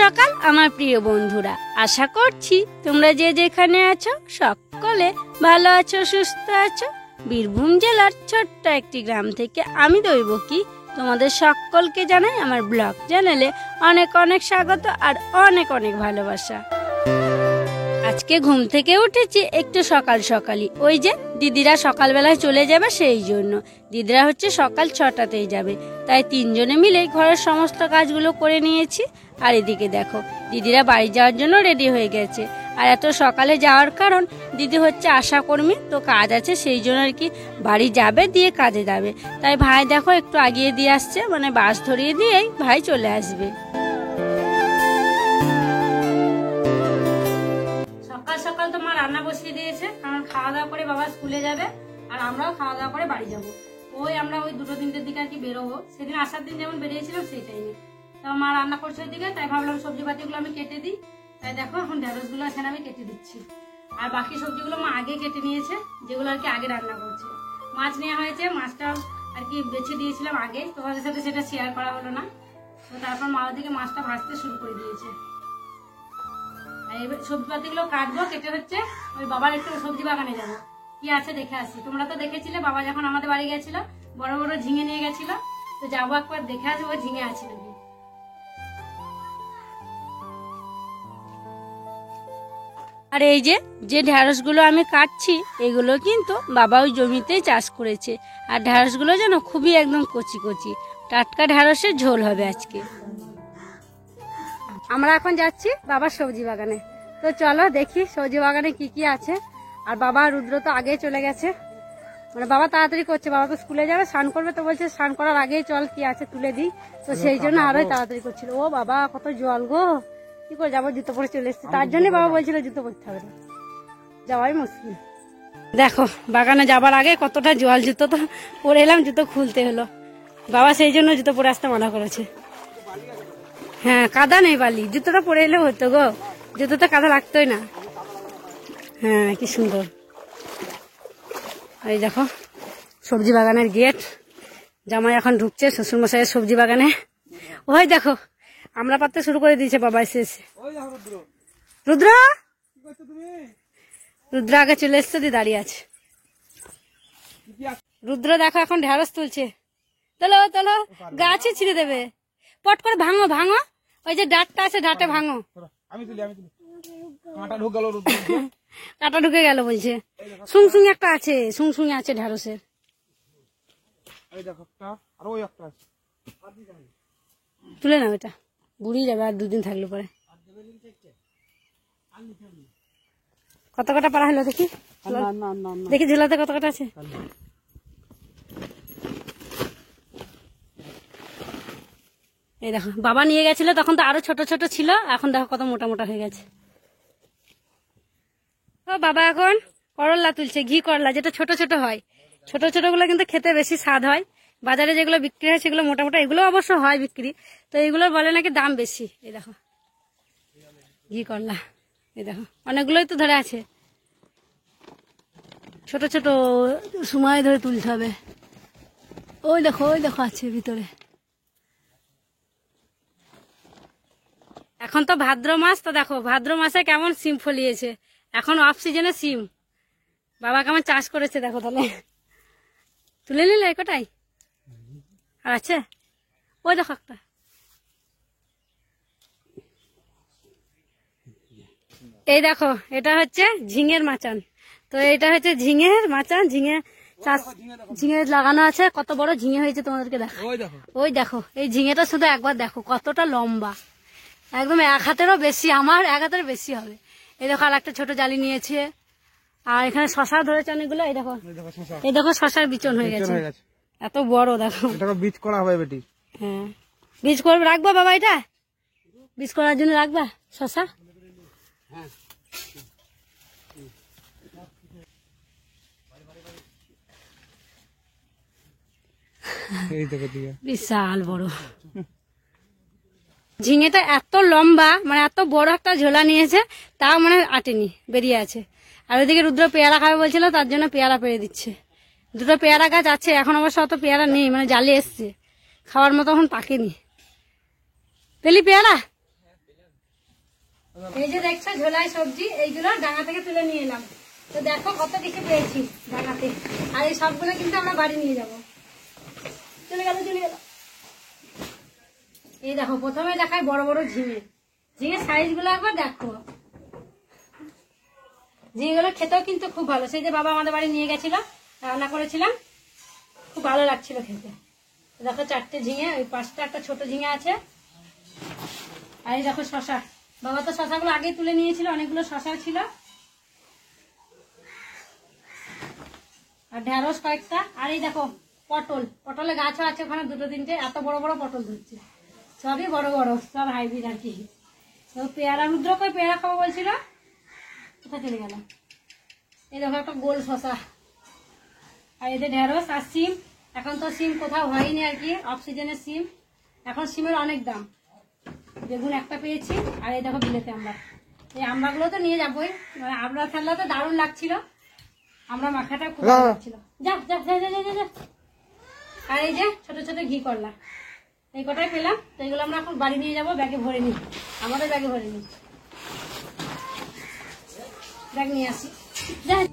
সকাল আমার প্রিয় বন্ধুরা, আশা করছি তোমরা যে যেখানে আছো সকলে ভালো আছো, সুস্থ আছো। বীরভূম জেলার ছোট্ট একটি গ্রাম থেকে আমি দৈবকী তোমাদের সকলকে জানাই আমার ব্লগ চ্যানেলে অনেক অনেক স্বাগত আর অনেক অনেক ভালোবাসা। আজকে ঘুম থেকে উঠেছি একটু সকাল সকালই, ওই যে দিদিরা সকালবেলায় চলে যাবে, সেই জন্য দিদিরা হচ্ছে সকাল 6টাতেই যাবে, তাই তিনজনে মিলে ঘরের সমস্ত কাজগুলো করে নিয়েছি। আর এদিকে দেখো দিদিরা বাড়ি যাওয়ার জন্য রেডি হয়ে গেছে। আর এত সকালে যাওয়ার কারণ দিদি হচ্ছে আশাকর্মী, তো কাজ আছে সেই জন্য আর কি বাড়ি যাবে, দিয়ে কাজে যাবে। তাই ভাই দেখো একটু আগিয়ে দিয়ে আসছে, মানে বাস ধরিয়ে দিয়েই ভাই চলে আসবে। সকাল সকাল তো মা রান্না বসিয়ে দিয়েছে, কারণ খাওয়া দাওয়া করে বাবা স্কুলে যাবে আর আমরাও খাওয়া দাওয়া করে বাড়ি যাবো। আমরা ওই 2-3টের দিকে আর কি বেরোবো, সেদিন আসার দিন যেমন বেরিয়েছিলাম সেই টাইমে। তো মা রান্না করছে ওইদিকে, তাই ভাবলাম সবজি পাতিগুলো আমি কেটে দিই। তাই দেখো এখন ঢেঁড়সগুলো এখানে আমি কেটে দিচ্ছি, আর বাকি সবজিগুলো মা আগে কেটে নিয়েছে, যেগুলো আর কি আগে রান্না করছে। মাছ নেওয়া হয়েছে, মাছটা আর কি বেছে দিয়েছিলাম আগে, তোমাদের সাথে সেটা শেয়ার করা হলো না। তো তারপর মা ওদিকে মাছটা ভাজতে শুরু করে দিয়েছে। সবজি পাতিগুলো কাটবো, কেটে হচ্ছে ওই বাবার একটু সবজি বাগানে যাবো, কি আছে দেখে আসি। তোমরা তো দেখেছিলে বাবা যখন আমাদের বাড়ি গেছিল, বড় বড় ঝিঙে নিয়ে গেছিল, তো যাবো একবার দেখে আসবো ঝিঙে আছে নাকি। আর এই যে যে ঢেঁড়সগুলো আমি কাটছি, এগুলো কিন্তু বাবা ওই জমিতেই চাষ করেছে। আর ঢেঁড়সগুলো যেন খুবই একদম কচি কচি, টাটকা ঢেঁড়সের ঝোল হবে আজকে। আমরা এখন যাচ্ছি বাবার সবজি বাগানে, তো চলো দেখি সবজি বাগানে কি কি আছে। আর বাবা রুদ্র তো আগে চলে গেছে, মানে বাবা তাড়াতাড়ি করছে, বাবা তো স্কুলে যাবে, স্নান করবে, তো বলছে স্নান করার আগেই চল কি আছে তুলে দিই, তো সেই জন্য আরোই তাড়াতাড়ি করছিল। ও বাবা কত জল গো, কি করে যাবো, জুতো পরে চলে এসছে, তার জন্যই বাবা বলছিল জুতো পরতে হবে না, যাওয়াই মুশকিল। দেখো বাগানে যাবার আগে কতটা জল, জুতো তো পরে এলাম, জুতো খুলতে হলো, বাবা সেই জন্য জুতো পরে আসতে মানা করেছে। হ্যাঁ কাদা নেই, বালি, জুতোটা পরে এলে হতো গো, জুতোতে কাদা লাগতোই না। হ্যাঁ কি সুন্দর। এই দেখো সবজি বাগানের গেট, জামাই এখন ঢুকছে শ্বশুরমশাইয়ের সবজি বাগানে। ওই দেখো আমরা পাততে শুরু করে দিয়েছে বাবা এসে এসে। রুদ্র, রুদ্র আগে চলে এসছে, দিয়ে দাঁড়িয়ে আছে। রুদ্র দেখো এখন ঢেঁড়স তুলছে, তোলো তোলো, গাছে ছিঁড়ে দেবে, পট করে ভাঙো ভাঙো, ওই যে ডাঁটটা আছে ডাঁটে ভাঙো। কাঁটা ঢুকে গেল বলছে, সুংসুং একটা আছে, সুংসুং আছে ঢেঁড়সের। তুলে নাও, এটা বুড়ি যাবে আর 2 দিন থাকলে পরে। কত কটা পারা হলো দেখি, দেখি ঝোলাতে কত কটা আছে। এই দেখো বাবা নিয়ে গেছিল তখন তো আরো ছোট ছোট ছিল, এখন দেখো কত মোটা মোটা হয়ে গেছে। তো বাবা এখন করলা তুলছে, ঘি করলা, যেটা ছোট ছোট হয়, ছোট ছোট গুলো কিন্তু খেতে বেশি স্বাদ হয়। বাজারে যেগুলো বিক্রি হয় সেগুলো মোটা মোটা, এগুলো অবশ্য হয় বিক্রি, তো এগুলো বলে নাকি দাম বেশি। এই দেখো ঘি করলা, এই দেখো অনেকগুলোই তো ধরে আছে, ছোট ছোট, সময় ধরে তুলতে হবে। ওই দেখো আছে ভিতরে। এখন তো ভাদ্র মাস, তো দেখো ভাদ্র মাসে কেমন সিম ফলিয়েছে, এখন অফ সিজনে সিম। বাবা কেমন চাষ করেছে দেখো, তাহলে তুলে নিলে কোটাই আর আছে। ওই দেখো একটা, এই দেখো এটা হচ্ছে ঝিঙের মাচান, তো এটা হচ্ছে ঝিঙের মাচান, ঝিঙে চাষ, ঝিঙে লাগানো আছে। কত বড় ঝিঙে হয়েছে তোমাদেরকে দেখো, ওই দেখো এই ঝিঙেটা শুধু একবার দেখো কতটা লম্বা, একদম 1 হাতেরও বেশি, আমার 1 হাতের বেশি হবে। এই দেখো আর একটা ছোট জালি নিয়েছে, আর এখানে শশা ধরেছে অনেকগুলো। এই দেখো, এই দেখো শশার বিচন হয়ে গেছে, এত বড় দেখো। বীজ করা হবে বেটি, হ্যাঁ বীজ করবে, রাখবা বাবা, এটা বীজ করার জন্য রাখবা শশা। বিশাল বড় ঝিঙেটা, এত লম্বা, মানে এত বড় একটা ঝোলা নিয়েছে, তাও মানে আটেনি, বেরিয়ে আছে। আর ওইদিকে রুদ্র পেয়ারা খাবে বলছিল, তার জন্য পেয়ারা পেরে দিচ্ছে। 2টো পেয়ারা গাছ আছে, এখন অবশ্য অত পেয়ারা নেই, মানে জালে এসছে, খাওয়ার মতো এখন পাকেনি। পেলি পেয়ারা, এই যে দেখছো ঝোলাই সবজি, এইগুলো ডাঙা থেকে তুলে নিয়ে এলাম। তো দেখো কত কিছু পেয়েছি ডাঙাতে, আর এই সবগুলো কিন্তু আমরা বাড়ি নিয়ে যাব। চলে গেল চলে গেল। এই দেখো প্রথমে দেখায় বড় বড় ঝিঙে, ঝিঙে সাইজ গুলো একবার দেখো। ঝিঙেগুলো খেতেও কিন্তু খুব ভালো, সেই যে বাবা আমাদের বাড়ি নিয়ে গেছিল, রান্না করেছিলাম, খুব ভালো লাগছিল খেতে। দেখো 4টে ঝিঙে, ওই 5টা একটা ছোট ঝিঙে আছে। আর এই দেখো শশা, বাবা তো শশাগুলো আগে তুলে নিয়েছিল, অনেকগুলো শশা ছিল। আর ঢেঁড়স কয়েকটা। আর এই দেখো পটল, পটলের গাছও আছে ওখানে 2-3টে, এত বড় বড় পটল ধরছে, সবই বড় বড়, সব হাইব্রিড আর কি। তো পেয়ারা, রুদ্র কই পেয়ারা খাবো বলছিল, কোথায় চলে গেল। এই দেখো একটা গোল শশা। আর এদের ঢেঁড়স আর সিম, এখন তো সিম কোথাও হয়নি আর কি, অফ সিজনের সিম, এখন সিমের অনেক দাম। বেগুন একটা পেয়েছি। আর এই দেখো বিলেতে আমরা, এই আমড়াগুলো তো নিয়ে যাবোই, মানে আমড়া ফেললে তো দারুণ লাগছিল, আমরা মাখাটা খুব ভালো লাগছিল। যাক যাক যা যা যা। আর এই যে ছোট ছোট ঘি করলা, এই কটাই পেলাম। তো এইগুলো আমরা এখন বাড়ি নিয়ে যাবো, ব্যাগে ভরে নিই, আমাদের ব্যাগে ভরে নিই, ব্যাগ নিয়ে আসি।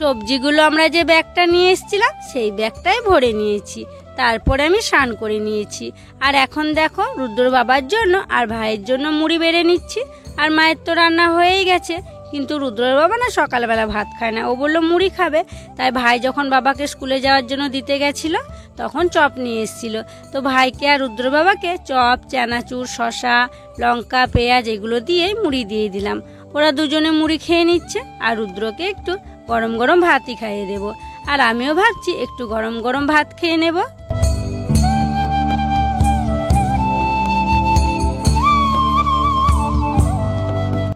সবজিগুলো আমরা যে ব্যাগটা নিয়ে এসেছিলাম সেই ব্যাগটাই ভরে নিয়েছি, তারপরে আমি স্নান করে নিয়েছি। আর এখন দেখো রুদ্র বাবার জন্য আর ভাইয়ের জন্য মুড়ি বেড়ে নিচ্ছি। আর মায়ের তো রান্না হয়েই গেছে, কিন্তু রুদ্রের বাবা না সকালবেলা ভাত খায় না, ও বললো মুড়ি খাবে। তাই ভাই যখন বাবাকে স্কুলে যাওয়ার জন্য দিতে গেছিল তখন চপ নিয়ে এসেছিল। তো ভাইকে আর রুদ্র বাবাকে চপ, চানাচুর, শশা, লঙ্কা, পেঁয়াজ এগুলো দিয়েই মুড়ি দিয়ে দিলাম। ওরা দুজনে মুড়ি খেয়ে নিচ্ছে, আর রুদ্রকে একটু গরম গরম ভাতই খাইয়ে দেবো। আর আমিও ভাবছি একটু গরম গরম ভাত খেয়ে নেব।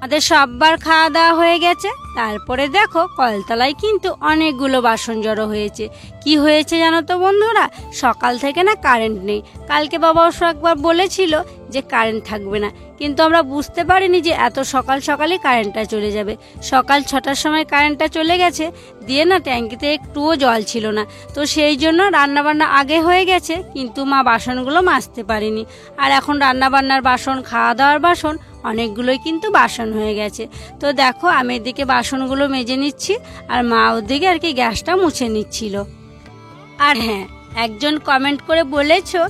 আমাদের সববার খাওয়া দাওয়া হয়ে গেছে। তারপরে দেখো কলতলায় কিন্তু অনেকগুলো বাসন জড়ো হয়েছে। কি হয়েছে জানো তো বন্ধুরা, সকাল থেকে না কারেন্ট নেই। কালকে বাবা অবশ্য একবার বলেছিল যে কারেন্ট থাকবে না, কিন্তু আমরা বুঝতে পারিনি যে এত সকাল সকালই কারেন্টটা চলে যাবে। সকাল 6টার সময় কারেন্টটা চলে গেছে, দিয়ে না ট্যাঙ্কিতে একটুও জল ছিল না। তো সেই জন্য রান্নাবান্না আগে হয়ে গেছে, কিন্তু মা বাসনগুলো মাজতে পারেনি। আর এখন রান্নাবান্নার বাসন, খাওয়া দাওয়ার বাসন অনেকগুলোই কিন্তু বাসন হয়ে গেছে। তো দেখো আমি এদিকে বাসনগুলো মেজে নিচ্ছি, আর মা ওদিকে আর কি গ্যাসটা মুছে নিচ্ছিল। আর হ্যাঁ, একজন কমেন্ট করে বলেছো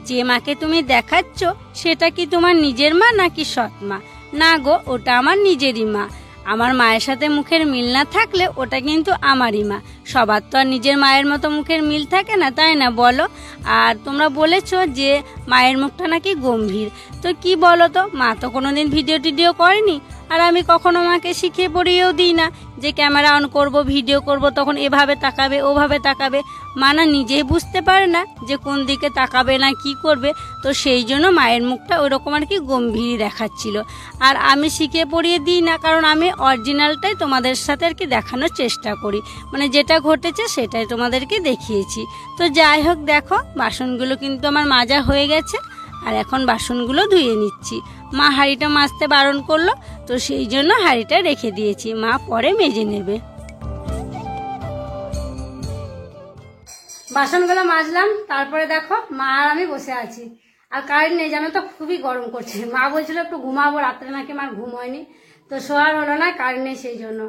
যে মাকে তুমি দেখাচ্ছ সেটা কি তোমার নিজের মা নাকি সৎ মা? না গো, ওটা আমার নিজেরই মা। আমার মায়ের সাথে মুখের মিল না থাকলে ওটা কিন্তু আমারই মা। সবার তো আর নিজের মায়ের মতো মুখের মিল থাকে না, তাই না বলো? আর তোমরা বলেছো যে মায়ের মুখটা নাকি গম্ভীর, তো কি বলো তো, মা তো কোনোদিন ভিডিও করেনি, আর আমি কখনো মাকে শিখিয়ে পড়িয়েও দিই না যে ক্যামেরা অন করব, ভিডিও করব, তখন এভাবে তাকাবে ওভাবে তাকাবে। মা না নিজেই বুঝতে পারে না যে কোন দিকে তাকাবে না কি করবে, তো সেই জন্য মায়ের মুখটা ওইরকম আর কি গম্ভীর দেখাচ্ছিল। আর আমি শিখিয়ে পড়িয়ে দিই না, কারণ আমি অরিজিনালটাই তোমাদের সাথে আর কি দেখানোর চেষ্টা করি, মানে যেটা ঘটেছে সেটাই তোমাদেরকে দেখিয়েছি। তো যাই হোক, দেখো বাসনগুলো কিন্তু আমার মাজা হয়ে গেছে, আর এখন বাসনগুলো ধুয়ে নিচ্ছি। মা হাঁড়িটা মাজতে বারণ করলো, তো সেই জন্য হাঁড়িটা রেখে দিয়েছি, মা পরে মেজে নেবে। বাসনগুলো মাজলাম, তারপরে দেখো মা আর আমি বসে আছি, আর কারেন্ট নেই জানো তো, খুবই গরম করছে। মা বলছিল একটু ঘুমাবো, রাত্রে নাকি মার ঘুম হয়নি, তো শোয়ার হলো না, কারেন্ট নেই সেই জন্য।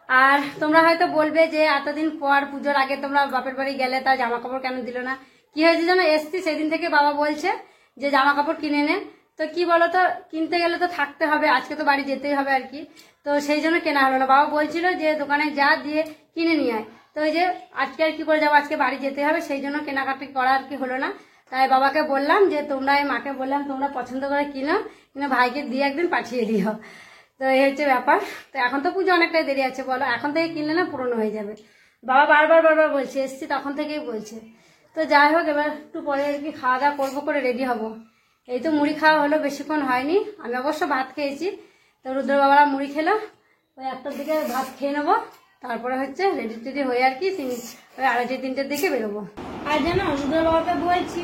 আর তোমরা হয়তো বলবে যে এতদিন পর পুজোর আগে তোমরা বাপের বাড়ি গেলে, তা জামা কাপড় কেন দিল না? কি হয়েছে জানো, এসছি সেদিন থেকে বাবা বলছে যে জামা কাপড় কিনে নে। তো কি বলো তো, কিনতে গেলে তো থাকতে হবে, আজকে তো বাড়ি যেতেই হবে আর কি, তো সেই জন্য কেনা হলো না। বাবা বলছিল যে দোকানে যা দিয়ে কিনে নিয়ে আয়, তো ওই যে আজকে আর কি করে যাবো, আজকে বাড়ি যেতে হবে, সেই জন্য কেনাকাটি করা আর কি হলো না। তাই বাবাকে বললাম যে তোমরা, মাকে বললাম তোমরা পছন্দ করে কিনো, কিনে ভাইকে দিয়ে একদিন পাঠিয়ে দিও। তো এই হচ্ছে ব্যাপার। তো এখন তো পুজো অনেকটাই দেরি আছে, বলো এখন থেকে কিনলে না পুরনো হয়ে যাবে। বাবা বারবার বলছে, এসছি তখন থেকেই বলছে। তো যাই হোক, এবার একটু পরে আর কি খাওয়া দাওয়া করবো, করে রেডি হবো। এই তো মুড়ি খাওয়া হলো, বেশিক্ষণ হয়নি, আমি অবশ্য ভাত খেয়েছি। তো রুদ্র বাবারা মুড়ি খেলো, ওই 1টার দিকে ভাত খেয়ে নেবো, তারপরে হচ্ছে রেডি টেডি হয়ে আর কি ওই 2:30-3টের দিকে বেরোবো। আর জানো রুদ্র বাবাকে বলছি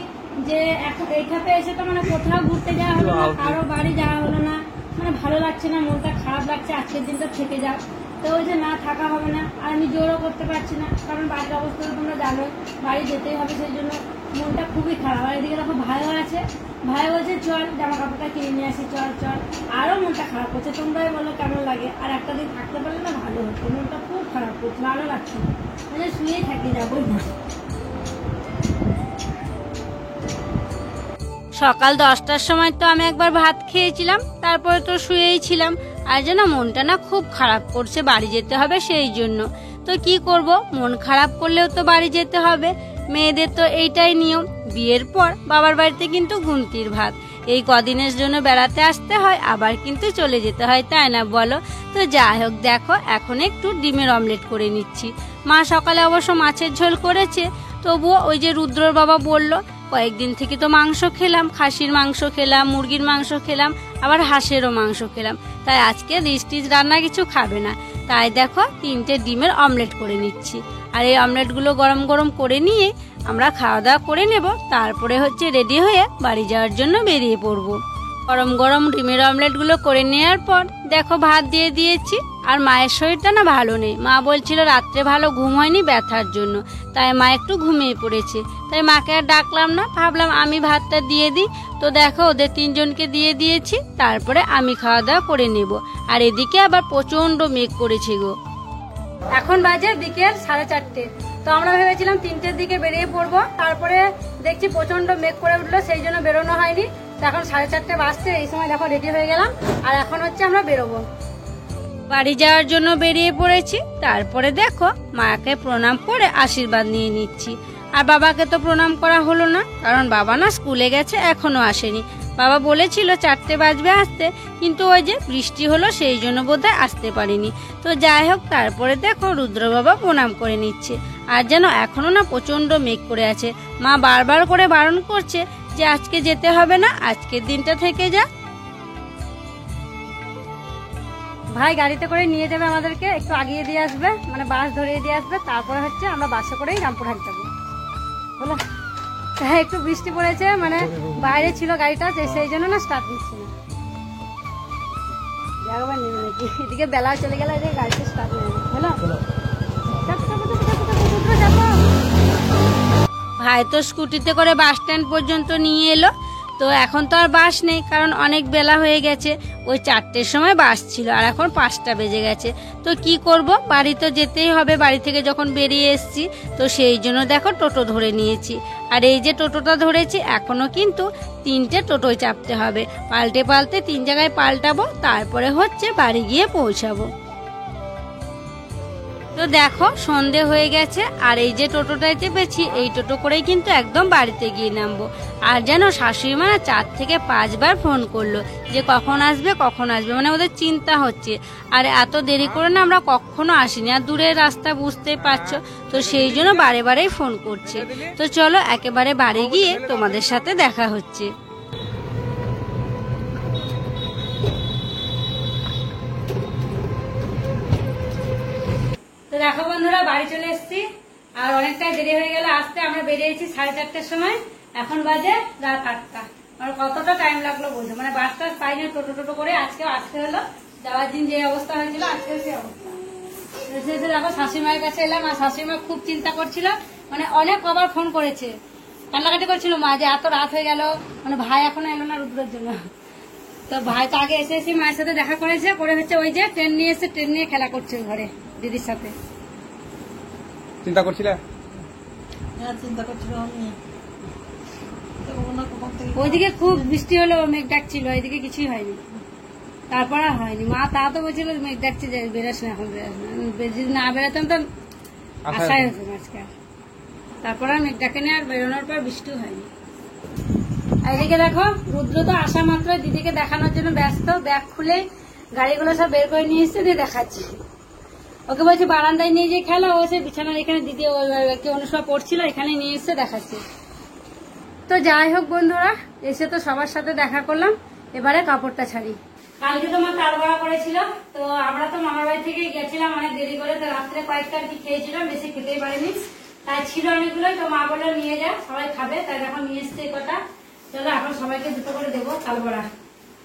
যে এখন এইখানে এসে তো মানে কোথাও ঘুরতে যাওয়া হলো না, কারো বাড়ি যাওয়া হলো না, মানে ভালো লাগছে না, মনটা খারাপ লাগছে, আজকের দিনটা থেকে যাক। তো ওই যে না থাকা হবে না, আর আমি জোরও করতে পারছি না, কারণ বাড়ির অবস্থা তো তোমরা জানো, বাড়ি যেতেই হবে, সেই জন্য মনটা খুবই খারাপ। আর এদিকে দেখো ভাইও আছে, ভাই বলছে চল জামা কাপড়টা কিনে নিয়ে আসি, চল চল, আরও মনটা খারাপ করছে। তোমরাই বলো কেমন লাগে, আর একটা দিন থাকতে পারলে না ভালো হতো, মনটা খুব খারাপ করছে, ভালো লাগছে না, মানে শুয়েই থাকি, যাবোই না। সকাল 10টার সময় তো আমি একবার ভাত খেয়েছিলাম, তারপরে তো শুয়েই ছিলাম। আর যেন মনটা না খুব খারাপ করছে, বাড়ি যেতে হবে সেই জন্য। তো কি করব, মন খারাপ করলেও তো বাড়ি যেতে হবে, মেয়েদের তো এইটাই নিয়ম। বিয়ের পর বাবার বাড়িতে কিন্তু গুনতির ভাত, এই কদিনের জন্য বেড়াতে আসতে হয়, আবার কিন্তু চলে যেতে হয়, তাই না বলো? তো যাই হোক, দেখো এখন একটু ডিমের অমলেট করে নিচ্ছি। মা সকালে অবশ্য মাছের ঝোল করেছে, তবুও ওই যে রুদ্রর বাবা বলল, কয়েকদিন থেকে তো মাংস খেলাম, খাসির মাংস খেলাম, মুরগির মাংস খেলাম, আবার হাঁসেরও মাংস খেলাম, তাই আজকে রিচ রান্না কিছু খাবে না। তাই দেখো 3টে ডিমের অমলেট করে নিচ্ছি। আর এই অমলেটগুলো গরম গরম করে নিয়ে আমরা খাওয়া দাওয়া করে নেব, তারপরে হচ্ছে রেডি হয়ে বাড়ি যাওয়ার জন্য বেরিয়ে পড়বো। গরম গরম ডিমের অমলেটগুলো করে নেওয়ার পর দেখো ভাত দিয়ে দিয়েছি। আর মায়ের শরীরটা না ভালো নেই, মা বলছিল রাত্রে ভালো ঘুম হয়নি ব্যথার জন্য, তাই মা একটু ঘুমিয়ে পড়েছে। তাই মাকে আর ডাকলাম না, ভাবলাম আমি ভাতটা দিয়ে দিই। তো দেখো ওদের 3জনকে দিয়ে দিয়েছি, তারপরে আমি খাওয়া দাওয়া করে নেব। আর এদিকে আবার প্রচন্ড মেঘ করেছে গো। এখন বাজে বিকেল 4:30। তো আমরা ভেবেছিলাম 3টের দিকে বেরিয়ে পড়বো, তারপরে দেখছি প্রচন্ড মেঘ করে উঠলো, সেই জন্য বেরোনো হয়নি। তো এখন 4:30 বাজছে, এই সময় দেখো রেডি হয়ে গেলাম, আর এখন হচ্ছে আমরা বেরোবো, বাড়ি যাওয়ার জন্য বেরিয়ে পড়েছি। তারপরে দেখো মাকে প্রণাম করে আশীর্বাদ নিয়ে নিচ্ছি। আর বাবাকে তো প্রণাম করা হলো না, কারণ বাবা না স্কুলে গেছে, এখনো আসেনি। বাবা বলেছিল 4টে বাজবে আসতে, কিন্তু ওই যে বৃষ্টি হলো, সেই জন্য বোধহয় আসতে পারিনি। তো যাই হোক, তারপরে দেখো রুদ্র বাবা প্রণাম করে নিচ্ছে। আর যেন এখনো না প্রচন্ড মেঘ করে আছে, মা বারবার করে বারণ করছে যে আজকে যেতে হবে না, আজকের দিনটা থেকে যা। ভাই গাড়িতে করে নিয়ে যাবে আমাদেরকে, একটু আগিয়ে দিয়ে আসবে, মানে বাস ধরিয়ে দিয়ে আসবে, তারপরে হচ্ছে আমরা বাসে করেই রামপুরহাট যাবো, বলো। হ্যাঁ, একটু বৃষ্টি পড়েছে, মানে বাইরে ছিল গাড়িটা, সেই জন্য না স্টার্ট দিচ্ছি না। একবার নেবে নাকি, এদিকে বেলা চলে গেলে গাড়িতে স্টার্ট নেবে, হলো। ভাই তো স্কুটিতে করে বাস স্ট্যান্ড পর্যন্ত নিয়ে এলো। তো এখন তো আর বাস নেই, কারণ অনেক বেলা হয়ে গেছে, ওই 4টের সময় বাস ছিল, আর এখন 5টা বেজে গেছে। তো কি করব, বাড়ি তো যেতেই হবে, বাড়ি থেকে যখন বেরিয়ে এসছি, তো সেই জন্য দেখো টোটো ধরে নিয়েছি। আর এই যে টোটোটা ধরেছি, এখনো কিন্তু 3টে টোটোয় চাপতে হবে, পাল্টে পাল্টে 3 জায়গায় পাল্টাবো, তারপরে হচ্ছে বাড়ি গিয়ে পৌঁছাবো। তো দেখো সন্ধে হয়ে গেছে, আর এই যে টোটোটায় চেপেছি, এই টোটো করেই কিন্তু একদম বাড়িতে গিয়ে নামবো। আর যেন শাশুড়ি মা 4 থেকে 5 বার ফোন করলো যে কখন আসবে কখন আসবে, মানে ওদের চিন্তা হচ্ছে। আর এত দেরি করে না আমরা কখনো আসিনি, আর দূরের রাস্তা বুঝতেই পারছো, তো সেই জন্য বারে বারেই ফোন করছে। তো চলো একেবারে বাড়ি গিয়ে তোমাদের সাথে দেখা হচ্ছে। তো দেখো বন্ধুরা, বাড়ি চলে এসেছি, আর অনেকটাই দেরি হয়ে গেল আসতে। আমরা বেরিয়েছি 4:30টার সময়, এখন বাজে রাত 8টা। আর কতটা টাইম লাগলো বলছো, মানে বাসটা পাইনি, টোটো টোটো করে আজকেও আসতে হলো। যাওয়ার দিন যে অবস্থা হয়েছিল, আজকেও সেই অবস্থা। এসে দেখো শাশুড়িমায়ের কাছে এলাম, আর শাশুড়িমা খুব চিন্তা করছিল, মানে অনেক কবার ফোন করেছে, কান্নাকাটি করছিল মা যে এত রাত হয়ে গেল, মানে ভাই এখনো এলো না রুদ্রের জন্য। তো ভাই তো আগে এসে মায়ের সাথে দেখা করেছে, করে হচ্ছে ওই যে ট্রেন নিয়ে এসে ট্রেন নিয়ে খেলা করছে ঘরে দিদির সাথে। চিন্তা করছিলে? ওইদিকে খুব বৃষ্টি হলো, মেঘ ডাকছিল, ওইদিকে কিছুই হয়নি, তারপর আর হয়নি। মা তা তো বলছিল মেঘ ডাকছে, বেরোস না, এখন বেরোস না, যদি না বেরোতাম তো আশাই হতো আজকে। তারপর আর মেঘ ডাকেনি, আর বেরোনোর পর বৃষ্টিও হয়নি। এদিকে দেখো রুদ্র তো আসা মাত্র দিদিকে দেখানোর জন্য ব্যস্ত, ব্যাগ খুলে গাড়িগুলো সব বের করে নিয়ে এসছে, দিয়ে দেখাচ্ছি। ওকে বলছি বারান্দায় নিয়ে যে খেলা, ও সে বিছানার এখানে দিদি কি অনুষ্কা পড়ছিল, এখানে নিয়ে এসে দেখাচ্ছে। তো যাই হোক বন্ধুরা, এসে তো সবার সাথে দেখা করলাম, এবারে কাপড়টা ছাড়ি। কালকে তোমার তাল বড়া করেছিল, তো আমরা তো মামার বাড়ি থেকে গেছিলাম অনেক দেরি করে, তো রাত্রে কয়েকটা কি খেয়েছিলাম, বেশি খেতেই পারিনি, তাই ছিল অনেকগুলোই। তো মা বললো নিয়ে যা, সবাই খাবে, তাই এখন নিয়ে এসছে কটা। চলো এখন সবাইকে দুটো করে দেবো তাল বড়া।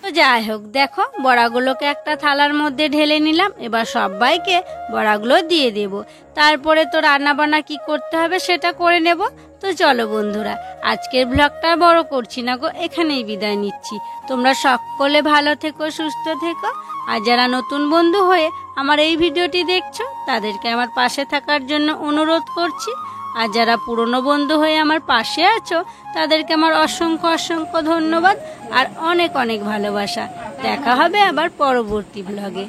তো যাই হোক, দেখো বড়াগুলোকে একটা থালার মধ্যে ঢেলে নিলাম। এবার সবাইকে বড়াগুলো দিয়ে দেব। তারপরে তো রান্না বান্না কি করতে হবে সেটা করে নেব। তো চলো বন্ধুরা, আজকের ব্লগটা বড় করছি না গো, এখানেই বিদায় নিচ্ছি। তোমরা সকলে ভালো থেকো, সুস্থ থেকো। আর যারা নতুন বন্ধু হয়ে আমার এই ভিডিওটি দেখছো তাদেরকে আমার পাশে থাকার জন্য অনুরোধ করছি। আর যারা পুরনো বন্ধু হয়ে আমার পাশে আছো তাদেরকে আমার অসংখ্য অসংখ্য ধন্যবাদ আর অনেক অনেক ভালোবাসা। দেখা হবে আবার পরবর্তী ব্লগে।